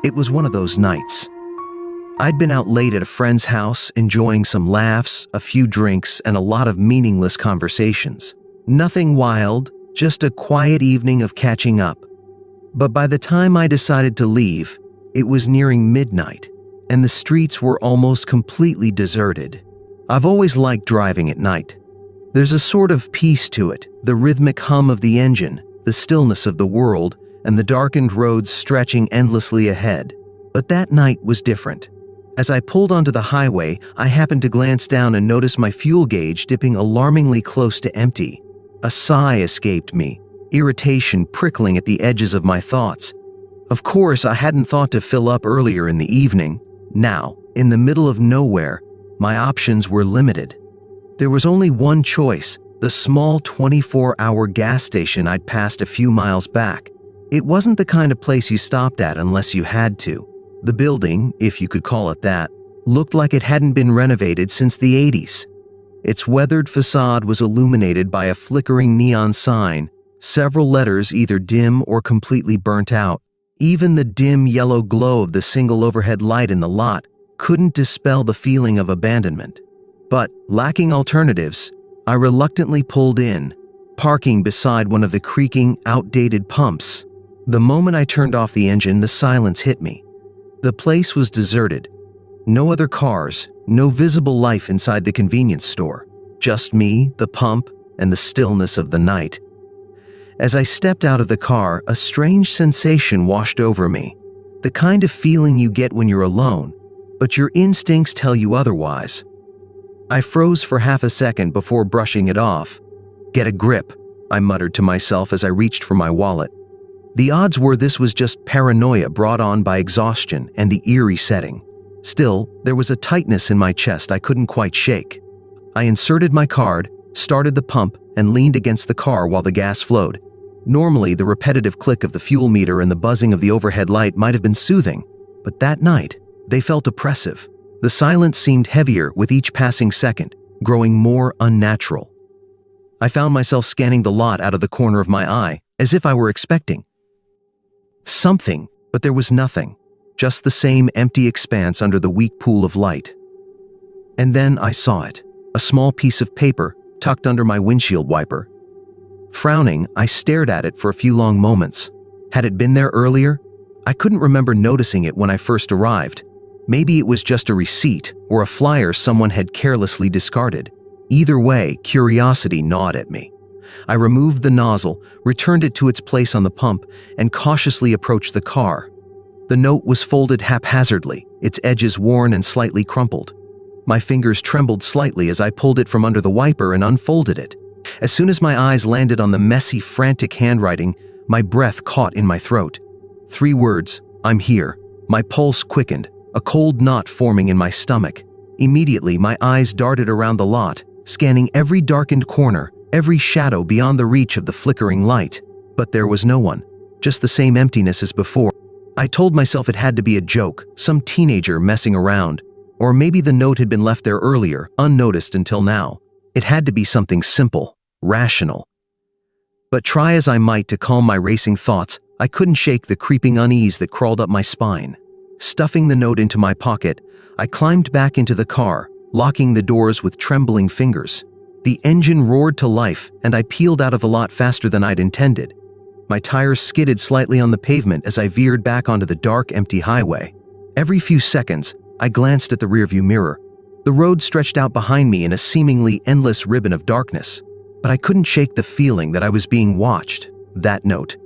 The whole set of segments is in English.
It was one of those nights. I'd been out late at a friend's house, enjoying some laughs, a few drinks, and a lot of meaningless conversations. Nothing wild, just a quiet evening of catching up. But by the time I decided to leave, it was nearing midnight, and the streets were almost completely deserted. I've always liked driving at night. There's a sort of peace to it, the rhythmic hum of the engine, the stillness of the world, and the darkened roads stretching endlessly ahead. But that night was different. As I pulled onto the highway, I happened to glance down and notice my fuel gauge dipping alarmingly close to empty. A sigh escaped me, irritation prickling at the edges of my thoughts. Of course, I hadn't thought to fill up earlier in the evening. Now, in the middle of nowhere, my options were limited. There was only one choice, the small 24-hour gas station I'd passed a few miles back. It wasn't the kind of place you stopped at unless you had to. The building, if you could call it that, looked like it hadn't been renovated since the 80s. Its weathered facade was illuminated by a flickering neon sign, several letters either dim or completely burnt out. Even the dim yellow glow of the single overhead light in the lot couldn't dispel the feeling of abandonment. But, lacking alternatives, I reluctantly pulled in, parking beside one of the creaking, outdated pumps. The moment I turned off the engine, the silence hit me. The place was deserted. No other cars, no visible life inside the convenience store. Just me, the pump, and the stillness of the night. As I stepped out of the car, a strange sensation washed over me. The kind of feeling you get when you're alone, but your instincts tell you otherwise. I froze for half a second before brushing it off. "Get a grip," I muttered to myself as I reached for my wallet. The odds were this was just paranoia brought on by exhaustion and the eerie setting. Still, there was a tightness in my chest I couldn't quite shake. I inserted my card, started the pump, and leaned against the car while the gas flowed. Normally, the repetitive click of the fuel meter and the buzzing of the overhead light might have been soothing, but that night, they felt oppressive. The silence seemed heavier with each passing second, growing more unnatural. I found myself scanning the lot out of the corner of my eye, as if I were expecting something, but there was nothing, just the same empty expanse under the weak pool of light. And then I saw it, a small piece of paper tucked under my windshield wiper. Frowning, I stared at it for a few long moments. Had it been there earlier? I couldn't remember noticing it when I first arrived. Maybe it was just a receipt or a flyer someone had carelessly discarded. Either way, curiosity gnawed at me. I removed the nozzle, returned it to its place on the pump, and cautiously approached the car. The note was folded haphazardly, its edges worn and slightly crumpled. My fingers trembled slightly as I pulled it from under the wiper and unfolded it. As soon as my eyes landed on the messy, frantic handwriting, my breath caught in my throat. 3 words, "I'm here." My pulse quickened, a cold knot forming in my stomach. Immediately, my eyes darted around the lot, scanning every darkened corner, every shadow beyond the reach of the flickering light. But there was no one, just the same emptiness as before. I told myself it had to be a joke, some teenager messing around, or maybe the note had been left there earlier, unnoticed until now. It had to be something simple, rational. But try as I might to calm my racing thoughts, I couldn't shake the creeping unease that crawled up my spine. Stuffing the note into my pocket, I climbed back into the car, locking the doors with trembling fingers. The engine roared to life, and I peeled out of the lot faster than I'd intended. My tires skidded slightly on the pavement as I veered back onto the dark, empty highway. Every few seconds, I glanced at the rearview mirror. The road stretched out behind me in a seemingly endless ribbon of darkness, but I couldn't shake the feeling that I was being watched. That note.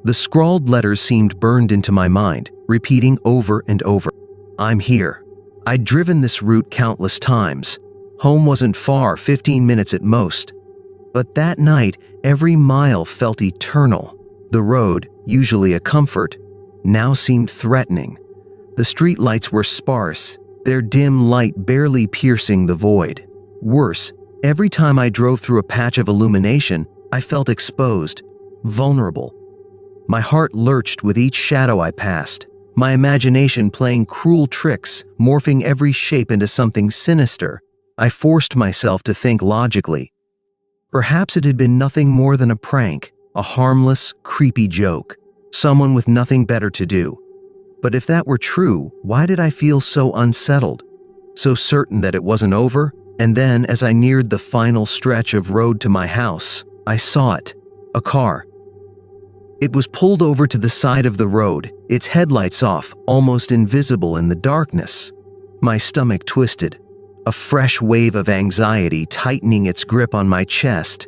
The scrawled letters seemed burned into my mind, repeating over and over. "I'm here." I'd driven this route countless times. Home wasn't far, 15 minutes at most. But that night, every mile felt eternal. The road, usually a comfort, now seemed threatening. The streetlights were sparse, their dim light barely piercing the void. Worse, every time I drove through a patch of illumination, I felt exposed, vulnerable. My heart lurched with each shadow I passed, my imagination playing cruel tricks, morphing every shape into something sinister. I forced myself to think logically. Perhaps it had been nothing more than a prank, a harmless, creepy joke, someone with nothing better to do. But if that were true, why did I feel so unsettled? So certain that it wasn't over? And then, as I neared the final stretch of road to my house, I saw it. A car. It was pulled over to the side of the road, its headlights off, almost invisible in the darkness. My stomach twisted, a fresh wave of anxiety tightening its grip on my chest.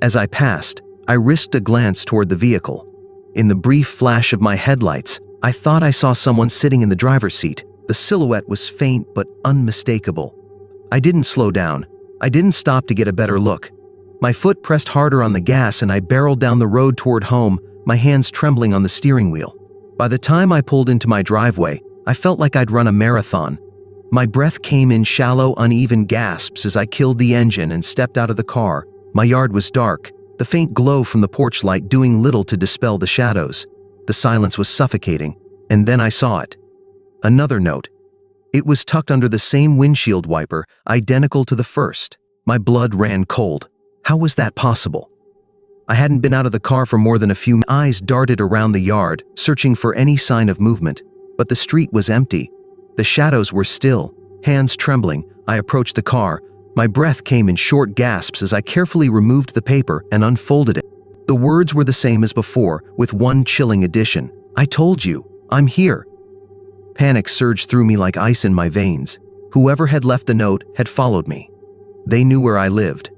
As I passed, I risked a glance toward the vehicle. In the brief flash of my headlights, I thought I saw someone sitting in the driver's seat. The silhouette was faint but unmistakable. I didn't slow down. I didn't stop to get a better look. My foot pressed harder on the gas and I barreled down the road toward home, my hands trembling on the steering wheel. By the time I pulled into my driveway, I felt like I'd run a marathon. My breath came in shallow, uneven gasps as I killed the engine and stepped out of the car. My yard was dark, the faint glow from the porch light doing little to dispel the shadows. The silence was suffocating, and then I saw it. Another note. It was tucked under the same windshield wiper, identical to the first. My blood ran cold. How was that possible? I hadn't been out of the car for more than a few minutes. Eyes darted around the yard, searching for any sign of movement, but the street was empty. The shadows were still. Hands trembling, I approached the car. My breath came in short gasps as I carefully removed the paper and unfolded it. The words were the same as before, with one chilling addition. I told you, I'm here. Panic surged through me like ice in my veins. Whoever had left the note had followed me. They knew where I lived.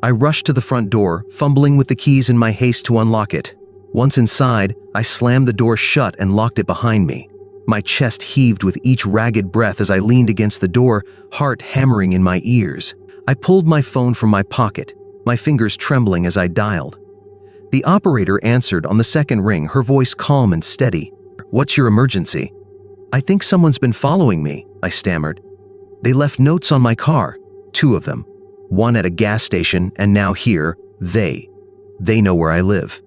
I rushed to the front door, fumbling with the keys in my haste to unlock it. Once inside, I slammed the door shut and locked it behind me. My chest heaved with each ragged breath as I leaned against the door, heart hammering in my ears. I pulled my phone from my pocket, my fingers trembling as I dialed. The operator answered on the second ring, her voice calm and steady. "What's your emergency?" "I think someone's been following me," I stammered. "They left notes on my car, 2 of them. One at a gas station and now here. They know where I live."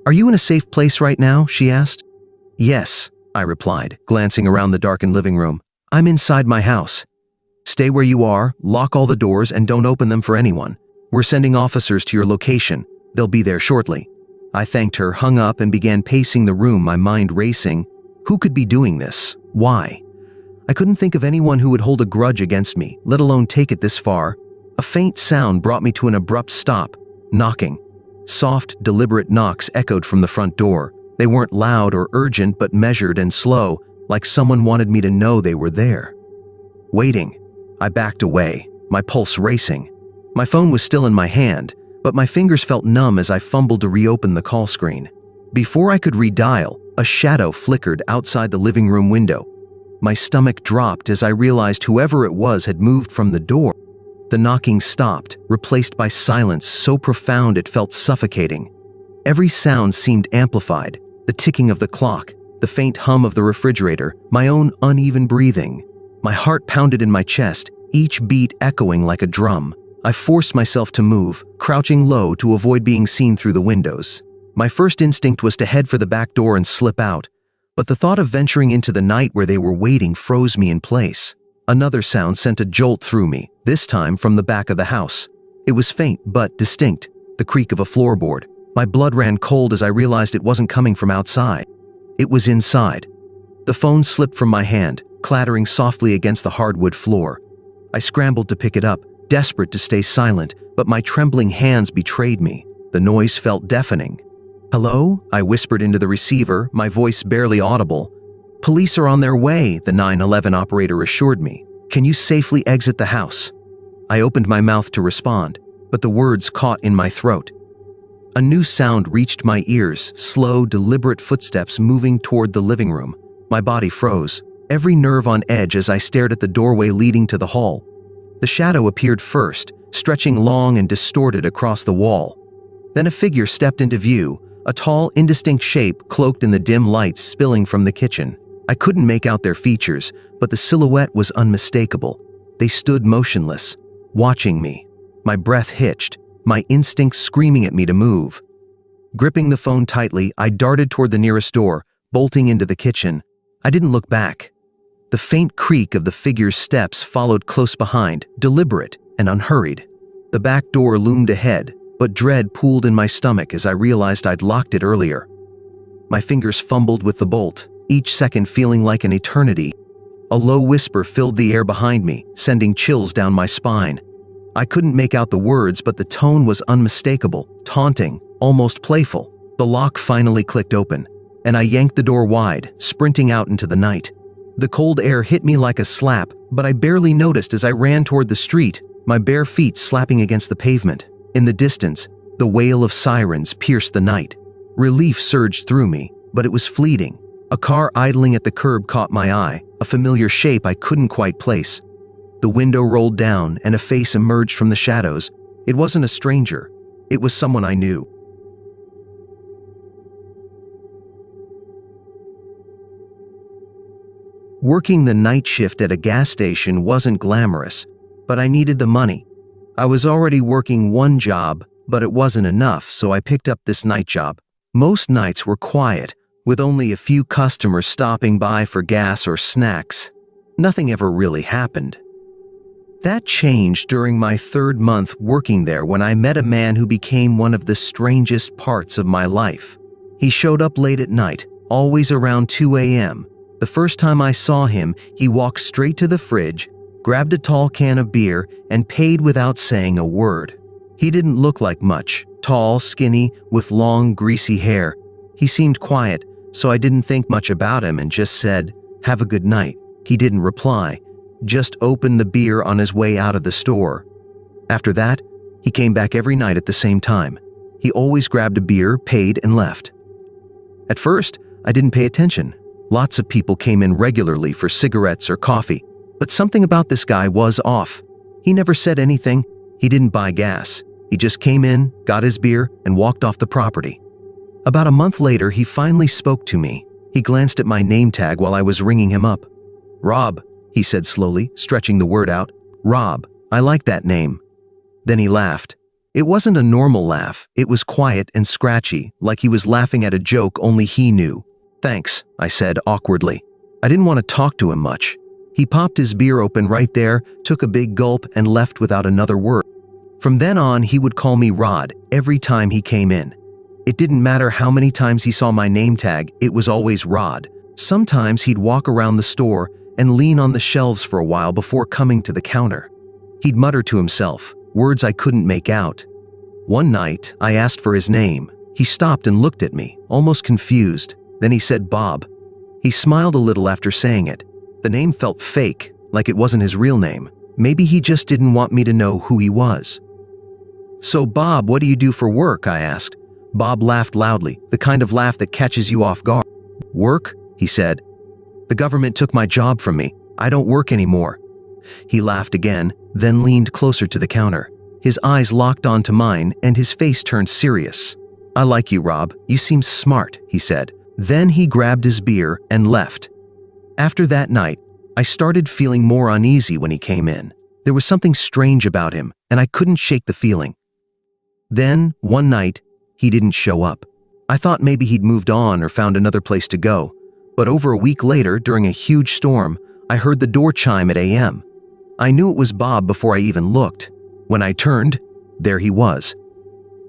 "Are you in a safe place right now?" she asked. "Yes," I replied, glancing around the darkened living room. "I'm inside my house." "Stay where you are, lock all the doors, and don't open them for anyone. We're sending officers to your location. They'll be there shortly." I thanked her, hung up, and began pacing the room, my mind racing. Who could be doing this? Why? I couldn't think of anyone who would hold a grudge against me, let alone take it this far. A faint sound brought me to an abrupt stop. Knocking. Soft, deliberate knocks echoed from the front door. They weren't loud or urgent, but measured and slow, like someone wanted me to know they were there. Waiting. I backed away, my pulse racing. My phone was still in my hand, but my fingers felt numb as I fumbled to reopen the call screen. Before I could redial, a shadow flickered outside the living room window. My stomach dropped as I realized whoever it was had moved from the door. The knocking stopped, replaced by silence so profound it felt suffocating. Every sound seemed amplified, the ticking of the clock, the faint hum of the refrigerator, my own uneven breathing. My heart pounded in my chest, each beat echoing like a drum. I forced myself to move, crouching low to avoid being seen through the windows. My first instinct was to head for the back door and slip out, but the thought of venturing into the night where they were waiting froze me in place. Another sound sent a jolt through me, this time from the back of the house. It was faint but distinct, the creak of a floorboard. My blood ran cold as I realized it wasn't coming from outside. It was inside. The phone slipped from my hand, clattering softly against the hardwood floor. I scrambled to pick it up, desperate to stay silent, but my trembling hands betrayed me. The noise felt deafening. "Hello?" I whispered into the receiver, my voice barely audible. "Police are on their way," the 911 operator assured me. "Can you safely exit the house?" I opened my mouth to respond, but the words caught in my throat. A new sound reached my ears, slow, deliberate footsteps moving toward the living room. My body froze, every nerve on edge as I stared at the doorway leading to the hall. The shadow appeared first, stretching long and distorted across the wall. Then a figure stepped into view, a tall, indistinct shape cloaked in the dim lights spilling from the kitchen. I couldn't make out their features, but the silhouette was unmistakable. They stood motionless, watching me. My breath hitched, my instincts screaming at me to move. Gripping the phone tightly, I darted toward the nearest door, bolting into the kitchen. I didn't look back. The faint creak of the figure's steps followed close behind, deliberate and unhurried. The back door loomed ahead, but dread pooled in my stomach as I realized I'd locked it earlier. My fingers fumbled with the bolt. each second feeling like an eternity. A low whisper filled the air behind me, sending chills down my spine. I couldn't make out the words, but the tone was unmistakable, taunting, almost playful. The lock finally clicked open, and I yanked the door wide, sprinting out into the night. The cold air hit me like a slap, but I barely noticed as I ran toward the street, my bare feet slapping against the pavement. In the distance, the wail of sirens pierced the night. Relief surged through me, but it was fleeting. A car idling at the curb caught my eye, a familiar shape I couldn't quite place. The window rolled down and a face emerged from the shadows. It wasn't a stranger. It was someone I knew. Working the night shift at a gas station wasn't glamorous, but I needed the money. I was already working one job, but it wasn't enough, so I picked up this night job. Most nights were quiet, with only a few customers stopping by for gas or snacks. Nothing ever really happened. That changed during my 3rd month working there when I met a man who became one of the strangest parts of my life. He showed up late at night, always around 2 a.m. The first time I saw him, he walked straight to the fridge, grabbed a tall can of beer, and paid without saying a word. He didn't look like much, tall, skinny, with long, greasy hair. He seemed quiet, so I didn't think much about him and just said, "Have a good night." He didn't reply, just opened the beer on his way out of the store. After that, he came back every night at the same time. He always grabbed a beer, paid, and left. At first, I didn't pay attention. Lots of people came in regularly for cigarettes or coffee, but something about this guy was off. He never said anything. He didn't buy gas. He just came in, got his beer, and walked off the property. About a month later, he finally spoke to me. He glanced at my name tag while I was ringing him up. "Rob," he said slowly, stretching the word out. "Rob, I like that name." Then he laughed. It wasn't a normal laugh. It was quiet and scratchy, like he was laughing at a joke only he knew. "Thanks," I said awkwardly. I didn't want to talk to him much. He popped his beer open right there, took a big gulp, and left without another word. From then on, he would call me Rod every time he came in. It didn't matter how many times he saw my name tag, it was always Rod. Sometimes he'd walk around the store and lean on the shelves for a while before coming to the counter. He'd mutter to himself, words I couldn't make out. One night, I asked for his name. He stopped and looked at me, almost confused. Then he said Bob. He smiled a little after saying it. The name felt fake, like it wasn't his real name. Maybe he just didn't want me to know who he was. "So Bob, what do you do for work?" I asked. Bob laughed loudly, the kind of laugh that catches you off guard. "Work?" he said. "The government took my job from me. I don't work anymore." He laughed again, then leaned closer to the counter. His eyes locked onto mine, and his face turned serious. "I like you, Rob. You seem smart," he said. Then he grabbed his beer and left. After that night, I started feeling more uneasy when he came in. There was something strange about him, and I couldn't shake the feeling. Then, one night, he didn't show up. I thought maybe he'd moved on or found another place to go. But over a week later, during a huge storm, I heard the door chime at a.m. I knew it was Bob before I even looked. When I turned, there he was.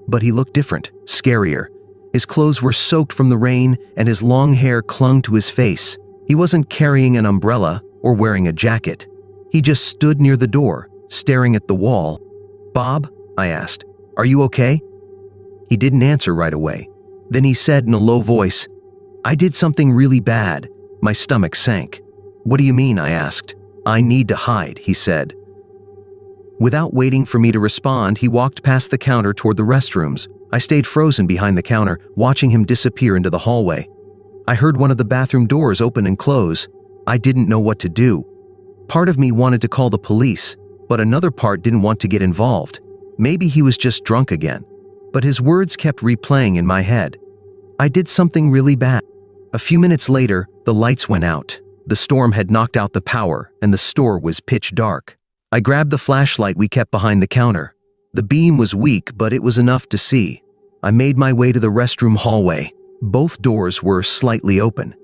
But he looked different, scarier. His clothes were soaked from the rain, and his long hair clung to his face. He wasn't carrying an umbrella or wearing a jacket. He just stood near the door, staring at the wall. "Bob?" I asked. "Are you okay?" He didn't answer right away. Then he said in a low voice, "I did something really bad." My stomach sank. "What do you mean?" I asked. "I need to hide," he said. Without waiting for me to respond, he walked past the counter toward the restrooms. I stayed frozen behind the counter, watching him disappear into the hallway. I heard one of the bathroom doors open and close. I didn't know what to do. Part of me wanted to call the police, but another part didn't want to get involved. Maybe he was just drunk again. But his words kept replaying in my head. I did something really bad. A few minutes later, the lights went out. The storm had knocked out the power, and the store was pitch dark. I grabbed the flashlight we kept behind the counter. The beam was weak, but it was enough to see. I made my way to the restroom hallway. Both doors were slightly open.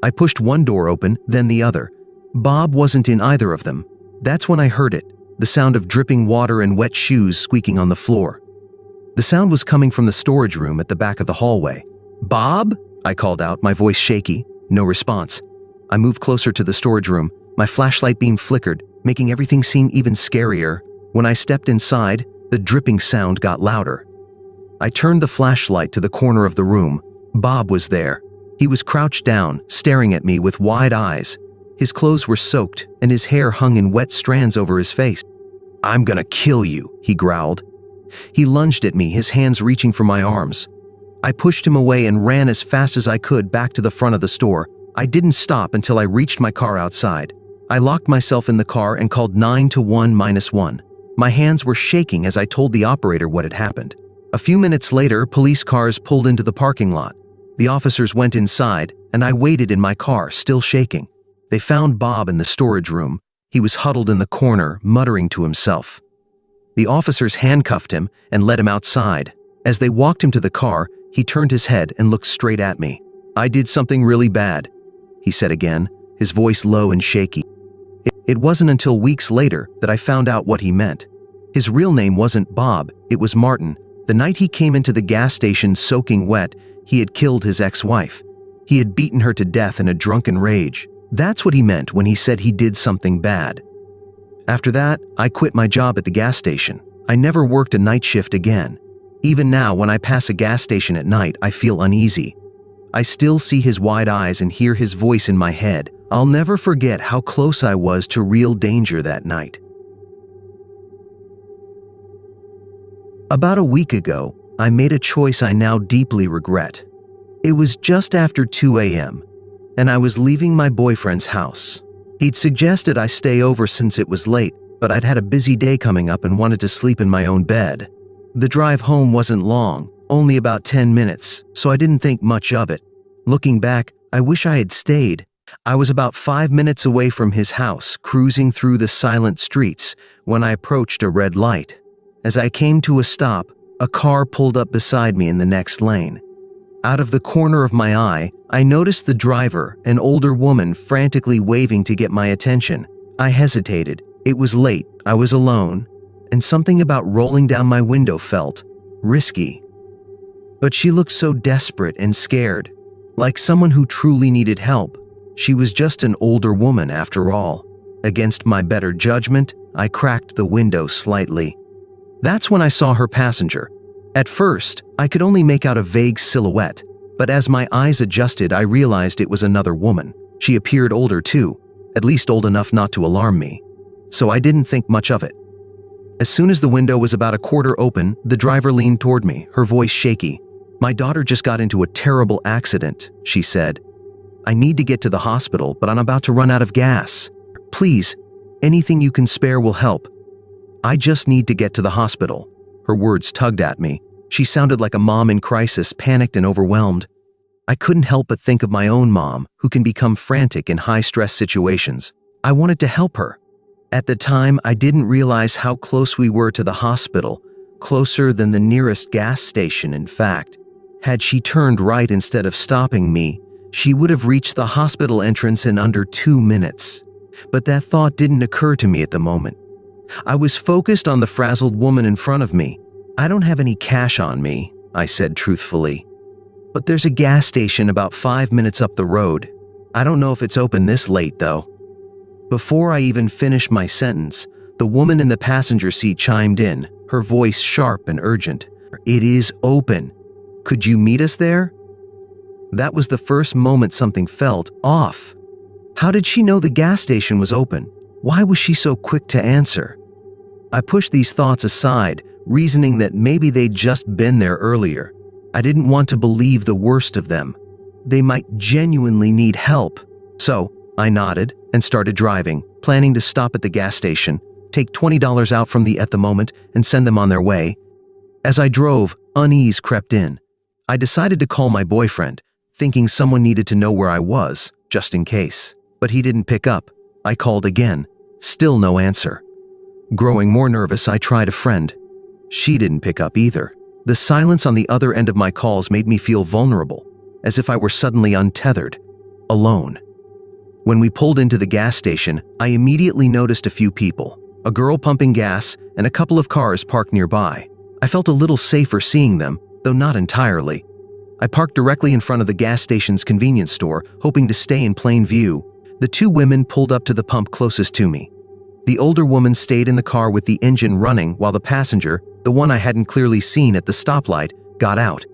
I pushed one door open, then the other. Bob wasn't in either of them. That's when I heard it, the sound of dripping water and wet shoes squeaking on the floor. The sound was coming from the storage room at the back of the hallway. "Bob?" I called out, my voice shaky. No response. I moved closer to the storage room. My flashlight beam flickered, making everything seem even scarier. When I stepped inside, the dripping sound got louder. I turned the flashlight to the corner of the room. Bob was there. He was crouched down, staring at me with wide eyes. His clothes were soaked, and his hair hung in wet strands over his face. "I'm gonna kill you," he growled. He lunged at me, his hands reaching for my arms. I pushed him away and ran as fast as I could back to the front of the store. I didn't stop until I reached my car outside. I locked myself in the car and called 911-1. My hands were shaking as I told the operator what had happened. A few minutes later, police cars pulled into the parking lot. The officers went inside, and I waited in my car, still shaking. They found Bob in the storage room. He was huddled in the corner, muttering to himself. The officers handcuffed him and led him outside. As they walked him to the car, he turned his head and looked straight at me. "I did something really bad," he said again, his voice low and shaky. It wasn't until weeks later that I found out what he meant. His real name wasn't Bob, it was Martin. The night he came into the gas station soaking wet, he had killed his ex-wife. He had beaten her to death in a drunken rage. That's what he meant when he said he did something bad. After that, I quit my job at the gas station. I never worked a night shift again. Even now, when I pass a gas station at night, I feel uneasy. I still see his wide eyes and hear his voice in my head. I'll never forget how close I was to real danger that night. About a week ago, I made a choice I now deeply regret. It was just after 2 a.m., and I was leaving my boyfriend's house. He'd suggested I stay over since it was late, but I'd had a busy day coming up and wanted to sleep in my own bed. The drive home wasn't long, only about 10 minutes, so I didn't think much of it. Looking back, I wish I had stayed. I was about 5 minutes away from his house, cruising through the silent streets, when I approached a red light. As I came to a stop, a car pulled up beside me in the next lane. Out of the corner of my eye, I noticed the driver, an older woman, frantically waving to get my attention. I hesitated. It was late, I was alone, and something about rolling down my window felt risky. But she looked so desperate and scared, like someone who truly needed help. She was just an older woman after all. Against my better judgment, I cracked the window slightly. That's when I saw her passenger. At first, I could only make out a vague silhouette, but as my eyes adjusted, I realized it was another woman. She appeared older too, at least old enough not to alarm me. So I didn't think much of it. As soon as the window was about a quarter open, the driver leaned toward me, her voice shaky. "My daughter just got into a terrible accident," she said. "I need to get to the hospital, but I'm about to run out of gas. Please, anything you can spare will help. I just need to get to the hospital." Her words tugged at me. She sounded like a mom in crisis, panicked and overwhelmed. I couldn't help but think of my own mom, who can become frantic in high-stress situations. I wanted to help her. At the time, I didn't realize how close we were to the hospital, closer than the nearest gas station, in fact. Had she turned right instead of stopping me, she would have reached the hospital entrance in under 2 minutes. But that thought didn't occur to me at the moment. I was focused on the frazzled woman in front of me. "I don't have any cash on me," I said truthfully. "But there's a gas station about 5 minutes up the road. I don't know if it's open this late, though." Before I even finished my sentence, the woman in the passenger seat chimed in, her voice sharp and urgent. "It is open. Could you meet us there?" That was the first moment something felt off. How did she know the gas station was open? Why was she so quick to answer? I pushed these thoughts aside, reasoning that maybe they'd just been there earlier. I didn't want to believe the worst of them. They might genuinely need help. So, I nodded and started driving, planning to stop at the gas station, take $20 out from the at the moment, and send them on their way. As I drove, unease crept in. I decided to call my boyfriend, thinking someone needed to know where I was, just in case. But he didn't pick up. I called again. Still no answer. Growing more nervous, I tried a friend. She didn't pick up either. The silence on the other end of my calls made me feel vulnerable, as if I were suddenly untethered, alone. When we pulled into the gas station, I immediately noticed a few people, a girl pumping gas and a couple of cars parked nearby. I felt a little safer seeing them, though not entirely. I parked directly in front of the gas station's convenience store, hoping to stay in plain view. The two women pulled up to the pump closest to me. The older woman stayed in the car with the engine running while the passenger, the one I hadn't clearly seen at the stoplight, got out.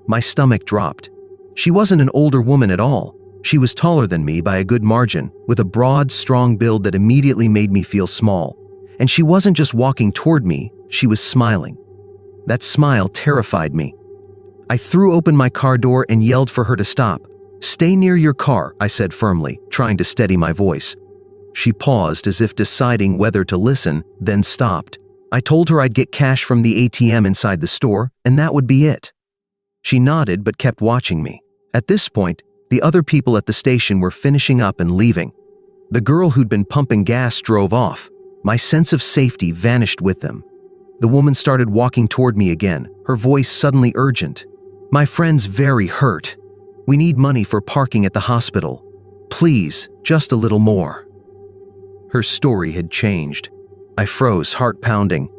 My stomach dropped. She wasn't an older woman at all. She was taller than me by a good margin, with a broad, strong build that immediately made me feel small. And she wasn't just walking toward me, she was smiling. That smile terrified me. I threw open my car door and yelled for her to stop. "Stay near your car," I said firmly, trying to steady my voice. She paused as if deciding whether to listen, then stopped. I told her I'd get cash from the ATM inside the store, and that would be it. She nodded but kept watching me. At this point, the other people at the station were finishing up and leaving. The girl who'd been pumping gas drove off. My sense of safety vanished with them. The woman started walking toward me again, her voice suddenly urgent. "My friend's very hurt. We need money for parking at the hospital. Please, just a little more." Her story had changed. I froze, heart pounding.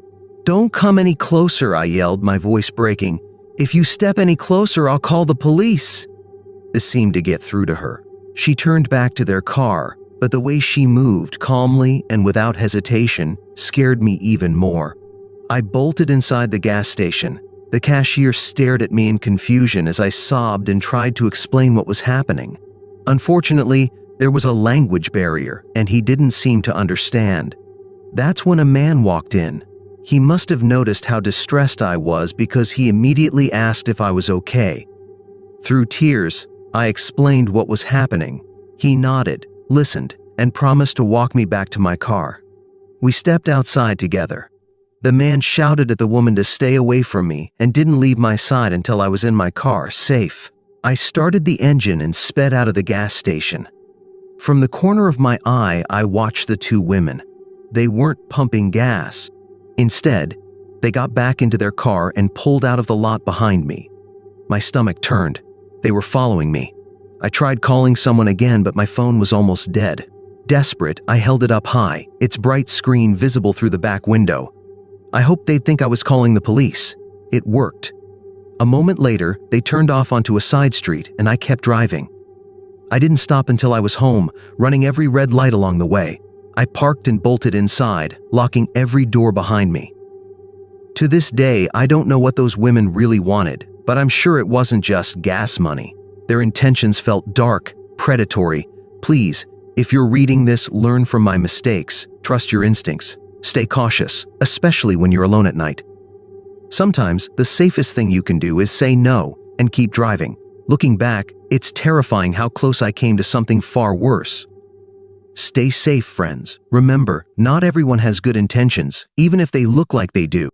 "Don't come any closer," I yelled, my voice breaking. "If you step any closer, I'll call the police." This seemed to get through to her. She turned back to their car, but the way she moved, calmly and without hesitation, scared me even more. I bolted inside the gas station. The cashier stared at me in confusion as I sobbed and tried to explain what was happening. Unfortunately, there was a language barrier, and he didn't seem to understand. That's when a man walked in. He must have noticed how distressed I was because he immediately asked if I was okay. Through tears, I explained what was happening. He nodded, listened, and promised to walk me back to my car. We stepped outside together. The man shouted at the woman to stay away from me and didn't leave my side until I was in my car, safe. I started the engine and sped out of the gas station. From the corner of my eye, I watched the two women. They weren't pumping gas. Instead, they got back into their car and pulled out of the lot behind me. My stomach turned. They were following me. I tried calling someone again, but my phone was almost dead. Desperate, I held it up high, its bright screen visible through the back window. I hoped they'd think I was calling the police. It worked. A moment later, they turned off onto a side street, and I kept driving. I didn't stop until I was home, running every red light along the way. I parked and bolted inside, locking every door behind me. To this day, I don't know what those women really wanted, but I'm sure it wasn't just gas money. Their intentions felt dark, predatory. Please, if you're reading this, learn from my mistakes. Trust your instincts. Stay cautious, especially when you're alone at night. Sometimes, the safest thing you can do is say no and keep driving. Looking back, it's terrifying how close I came to something far worse. Stay safe, friends. Remember, not everyone has good intentions, even if they look like they do.